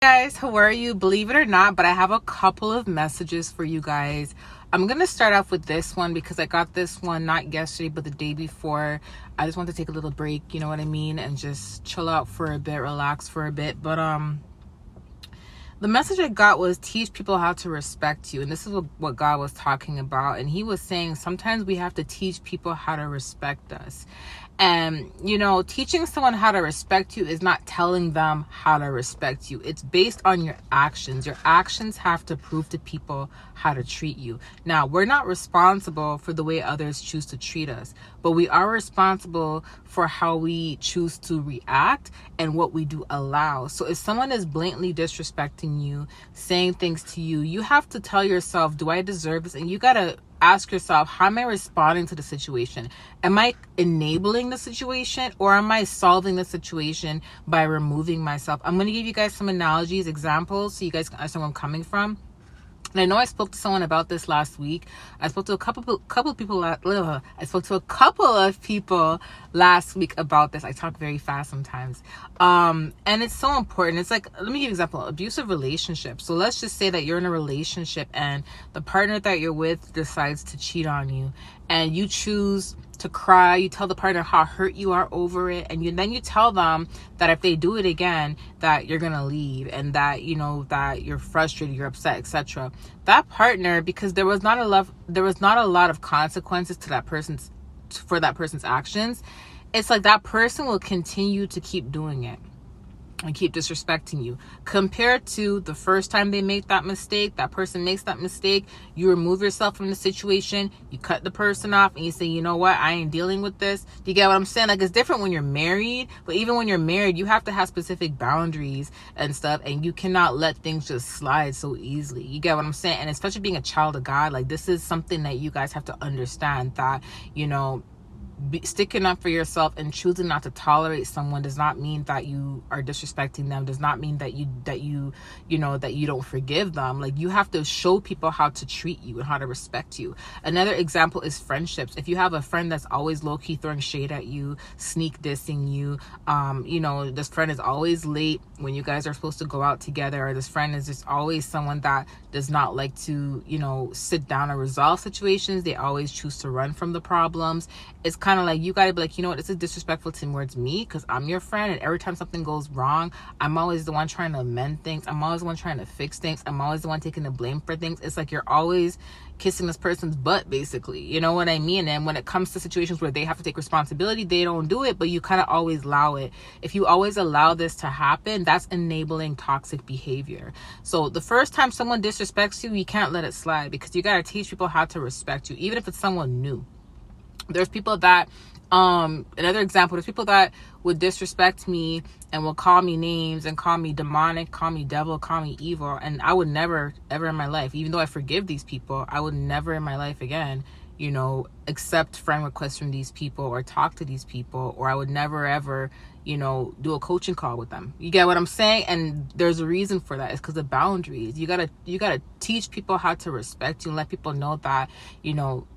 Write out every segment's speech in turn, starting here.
Guys, how are you? Believe it or not, but I have a couple of messages for you guys. I'm going to start off with this one because I got this one not yesterday but the day before. I just want to take a little break, you know what I mean, and just chill out for a bit, relax for a bit. But the message I got was teach people how to respect you. And this is what God was talking about. And he was saying sometimes we have to teach people how to respect us. And, teaching someone how to respect you is not telling them how to respect you. It's based on your actions. Your actions have to prove to people how to treat you. Now, we're not responsible for the way others choose to treat us, but we are responsible for how we choose to react and what we do allow. So if someone is blatantly disrespecting you, saying things to you, you have to tell yourself, do I deserve this? And you got to ask yourself, how am I responding to the situation? Am I enabling the situation, or am I solving the situation by removing myself? I'm going to give you guys some analogies, examples, so you guys can understand where I'm coming from. And I know I spoke to someone about this last week. I spoke to a couple of people last week about this. I talk very fast sometimes. And it's so important. It's like, let me give you an example. Abusive relationships. So let's just say that you're in a relationship and the partner that you're with decides to cheat on you, and you choose to cry. You tell the partner how hurt you are over it, and then you tell them that if they do it again, that you're gonna leave, and that that you're frustrated, you're upset, etc. That partner, because there was not a lot of consequences to that person's actions, it's like that person will continue to keep doing it and keep disrespecting you. Compared to the first time they make that mistake, that person makes that mistake, you remove yourself from the situation, you cut the person off, and you say, you know what, I ain't dealing with this. Do you get what I'm saying? Like, it's different when you're married, but even when you're married, you have to have specific boundaries and stuff, and you cannot let things just slide so easily. You get what I'm saying? And especially being a child of God, like, this is something that you guys have to understand, that, sticking up for yourself and choosing not to tolerate someone does not mean that you are disrespecting them, does not mean that you don't forgive them. Like, you have to show people how to treat you and how to respect you. Another example is friendships. If you have a friend that's always low-key throwing shade at you, sneak dissing you, this friend is always late when you guys are supposed to go out together, or this friend is just always someone that does not like to sit down and resolve situations, they always choose to run from the problems. It's kind of like, you gotta be like, you know what, this is disrespectful towards me because I'm your friend, and every time something goes wrong, I'm always the one trying to amend things, I'm always the one trying to fix things, I'm always the one taking the blame for things. It's like you're always kissing this person's butt, basically, you know what I mean? And when it comes to situations where they have to take responsibility, they don't do it, but you kind of always allow it. If you always allow this to happen, that's enabling toxic behavior. So the first time someone disrespects you, you can't let it slide, because you got to teach people how to respect you, even if it's someone new. There's people that another example, there's people that would disrespect me and will call me names and call me demonic, call me devil, call me evil, and I would never ever in my life, even though I forgive these people, I would never in my life again accept friend requests from these people or talk to these people, or I would never ever do a coaching call with them. You get what I'm saying? And there's a reason for that. It's because of boundaries. You gotta teach people how to respect you and let people know that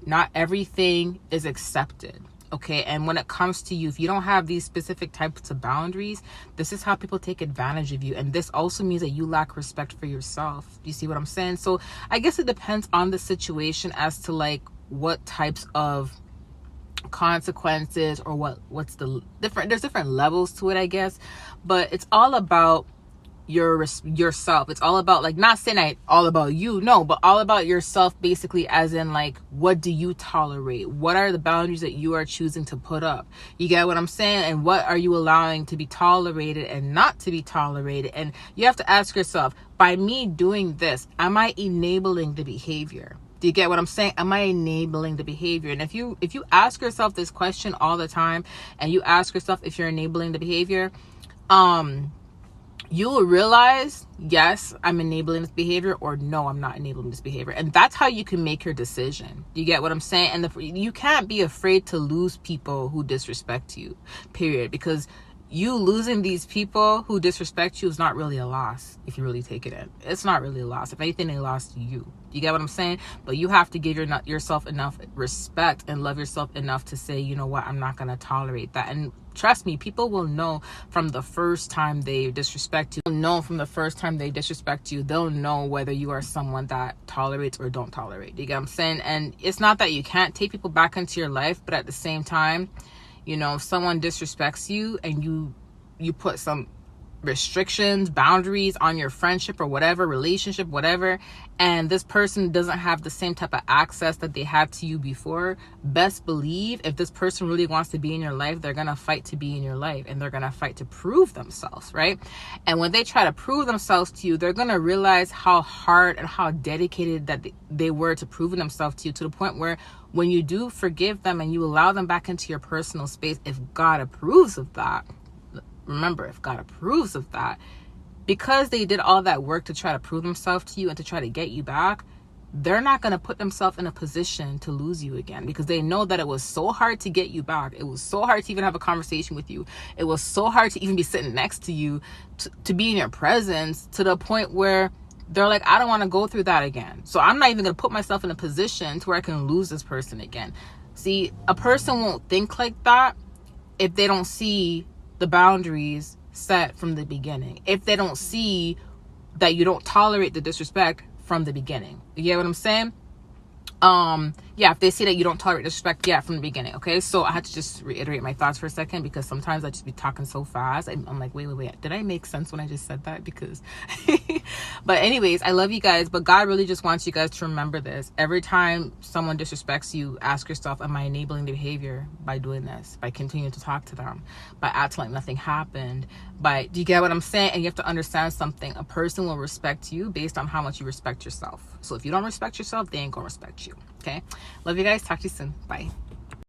not everything is accepted. Okay, and when it comes to you, if you don't have these specific types of boundaries, this is how people take advantage of you. And this also means that you lack respect for yourself. You see what I'm saying? So I guess it depends on the situation as to like what types of consequences, or what's the different, there's different levels to it, I guess, but it's all about yourself. It's all about, like, not saying all about you, no, but all about yourself, basically, as in like, what do you tolerate? What are the boundaries that you are choosing to put up? You get what I'm saying? And what are you allowing to be tolerated and not to be tolerated? And you have to ask yourself, by me doing this, am I enabling the behavior? Do you get what I'm saying? Am I enabling the behavior? And if you ask yourself this question all the time, and you ask yourself if you're enabling the behavior, you will realize, yes, I'm enabling this behavior, or no, I'm not enabling this behavior. And that's how you can make your decision. Do you get what I'm saying? And you can't be afraid to lose people who disrespect you, period. Because you losing these people who disrespect you is not really a loss. If you really take it in, it's not really a loss. If anything, they lost you. You get what I'm saying? But you have to give yourself enough respect and love yourself enough to say, you know what, I'm not going to tolerate that. And Trust me, people will know from the first time they disrespect you. They'll know from the first time they disrespect you. They'll know whether you are someone that tolerates or don't tolerate. You get what I'm saying? And it's not that you can't take people back into your life, but at the same time, you know, if someone disrespects you and you put some restrictions, boundaries on your friendship or whatever, relationship, whatever, and this person doesn't have the same type of access that they had to you before, best believe if this person really wants to be in your life, they're gonna fight to be in your life, and they're gonna fight to prove themselves, right? And when they try to prove themselves to you, they're gonna realize how hard and how dedicated that they were to proving themselves to you, to the point where when you do forgive them and you allow them back into your personal space, if God approves of that, remember, if God approves of that, because they did all that work to try to prove themselves to you and to try to get you back, they're not going to put themselves in a position to lose you again, because they know that it was so hard to get you back. It was so hard to even have a conversation with you. It was so hard to even be sitting next to you, to be in your presence, to the point where they're like, I don't want to go through that again. So I'm not even going to put myself in a position to where I can lose this person again. See, a person won't think like that if they don't see the boundaries set from the beginning. If they don't see that you don't tolerate the disrespect from the beginning. You get what I'm saying? If they see that you don't tolerate disrespect, from the beginning. Okay, so I had to just reiterate my thoughts for a second, because sometimes I just be talking so fast. I'm like, wait, did I make sense when I just said that? Because but anyways, I love you guys, but God really just wants you guys to remember this. Every time someone disrespects you, ask yourself, am I enabling the behavior by doing this, by continuing to talk to them, by acting like nothing happened? Do you get what I'm saying? And you have to understand something. A person will respect you based on how much you respect yourself. So if you don't respect yourself, they ain't gonna respect you. Okay, love you guys. Talk to you soon. Bye.